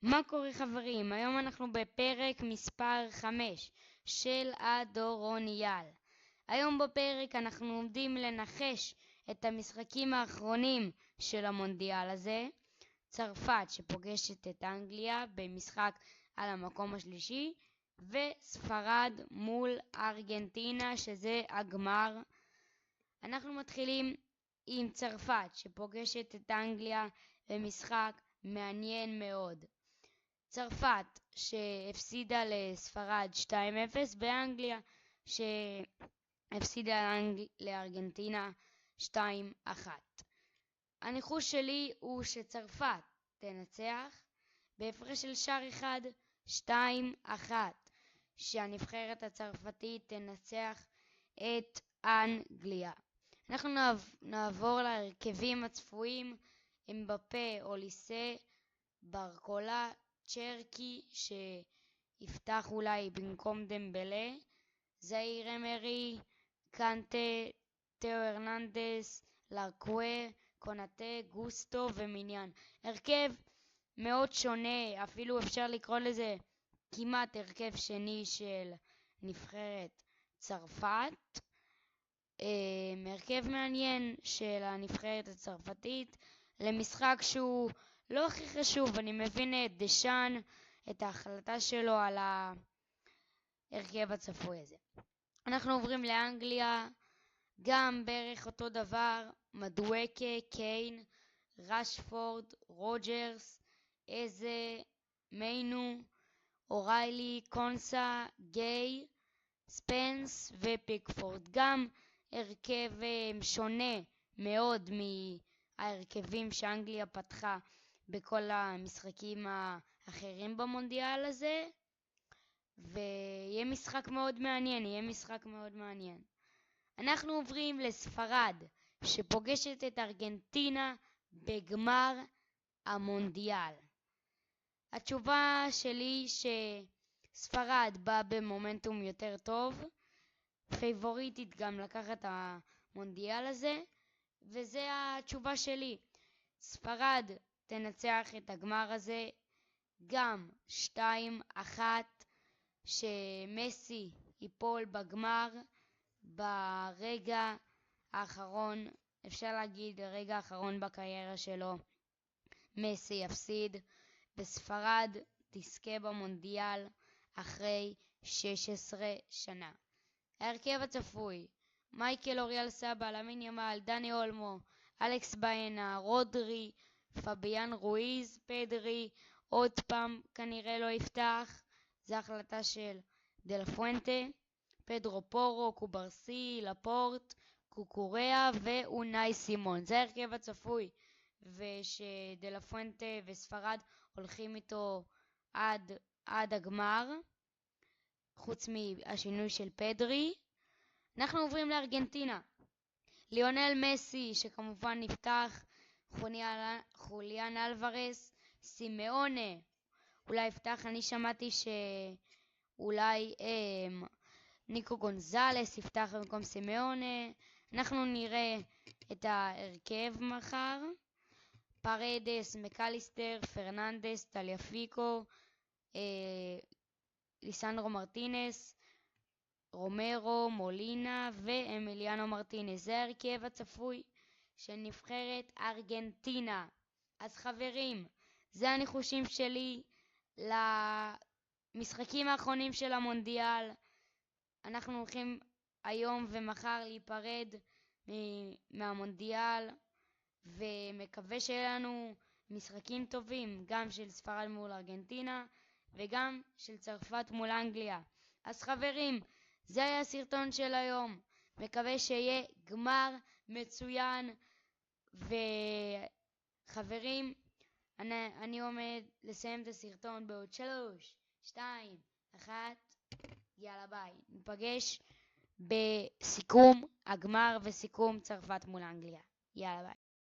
מה קורה חברים? היום אנחנו בפרק מספר 5 של הדורוניאל. היום בפרק אנחנו עומדים לנחש את המשחקים האחרונים של המונדיאל הזה. צרפת שפוגשת את אנגליה במשחק על המקום השלישי, וספרד מול ארגנטינה שזה הגמר. אנחנו מתחילים עם צרפת שפוגשת את אנגליה במשחק מעניין מאוד. צרפת שהפסידה לספרד 2-0 באנגליה שהפסידה לארגנטינה 2-1. הניחוש שלי הוא שצרפת תנצח בהפרש של שער אחד 2-1, שהנבחרת הצרפתית תנצח את אנגליה. אנחנו נעבור להרכבים הצפויים: אמבפה, אוליסה, ברקולה, צ'רקי שיפתח אולי במקום דמבלה, זאיר אמרי, קנטה, תאו הרננדס, לרקווה, קונאטה, גוסטו ומיניאן. הרכב מאוד שונה, אפילו אפשר לקרוא לזה כמעט הרכב שני של נבחרת צרפת. הרכב מעניין של הנבחרת הצרפתית למשחק שהוא לא הכי חשוב. אני מבין את דשאן, את ההחלטה שלו על ההרכב הצפוי הזה. אנחנו עוברים לאנגליה, גם בערך אותו דבר: מדואקה, קיין, רשפורד, רוג'רס, איזה, מיינו, אוריילי, קונסה, גיי, ספנס ופיקפורד. גם הרכב שונה מאוד מההרכבים שאנגליה פתחה בכל המשחקים האחרים במונדיאל הזה, ויהיה משחק מאוד מעניין. אנחנו עוברים לספרד שפוגשת את ארגנטינה בגמר המונדיאל. התשובה שלי שספרד באה במומנטום יותר טוב, פייבוריטית גם לקחת המונדיאל הזה, וזה התשובה שלי. ספרד תנצח את הגמר הזה גם 2-1, שמסי ייפול בגמר ברגע האחרון, אפשר להגיד הרגע האחרון בקריירה שלו. מסי יפסיד וספרד תזכה במונדיאל אחרי 16 שנה. ההרכב הצפוי: מייקל אוריאל סבא, למין ימל, דני אולמו, אלכס באנה, רודרי, פביאן רואיז, פדרי עוד פעם כנראה לא יפתח, זו החלטה של דלפואנטה, פדרו פורו, קוברסי, לפורט, קוקוריאה ואונאי סימון. זה ההרכב הצפוי ושדלפואנטה וספרד הולכים איתו עד הגמר, חוץ מהשינוי של פדרי. אנחנו עוברים לארגנטינה: ליונל מסי שכמובן נפתח, חוליאן אלוורס, סימאונה אולי יפתח. אני שמעתי שאולי ניקו גונזלס יפתח במקום סימאונה. אנחנו נראה את ההרכב מחר: פרדס, מקליסטר, פרננדס, טליאפיקו, ליסנדרו מרטינס, רומרו, מולינה ואמיליאנו מרטינס. זה הרכב הצפוי של נבחרת ארגנטינה. אז חברים, זה הניחושים שלי למשחקים האחרונים של המונדיאל. אנחנו הולכים היום ומחר להיפרד מהמונדיאל, ומקווה שיהיה לנו משחקים טובים, גם של ספרד מול ארגנטינה וגם של צרפת מול אנגליה. אז חברים, זה היה הסרטון של היום, מקווה שיהיה גמר מצוין. וחברים, אני עומד לסיים את הסרטון בעוד 3, 2, 1, יאללה ביי. נפגש בסיכום הגמר וסיכום צרפת מול אנגליה. יאללה ביי.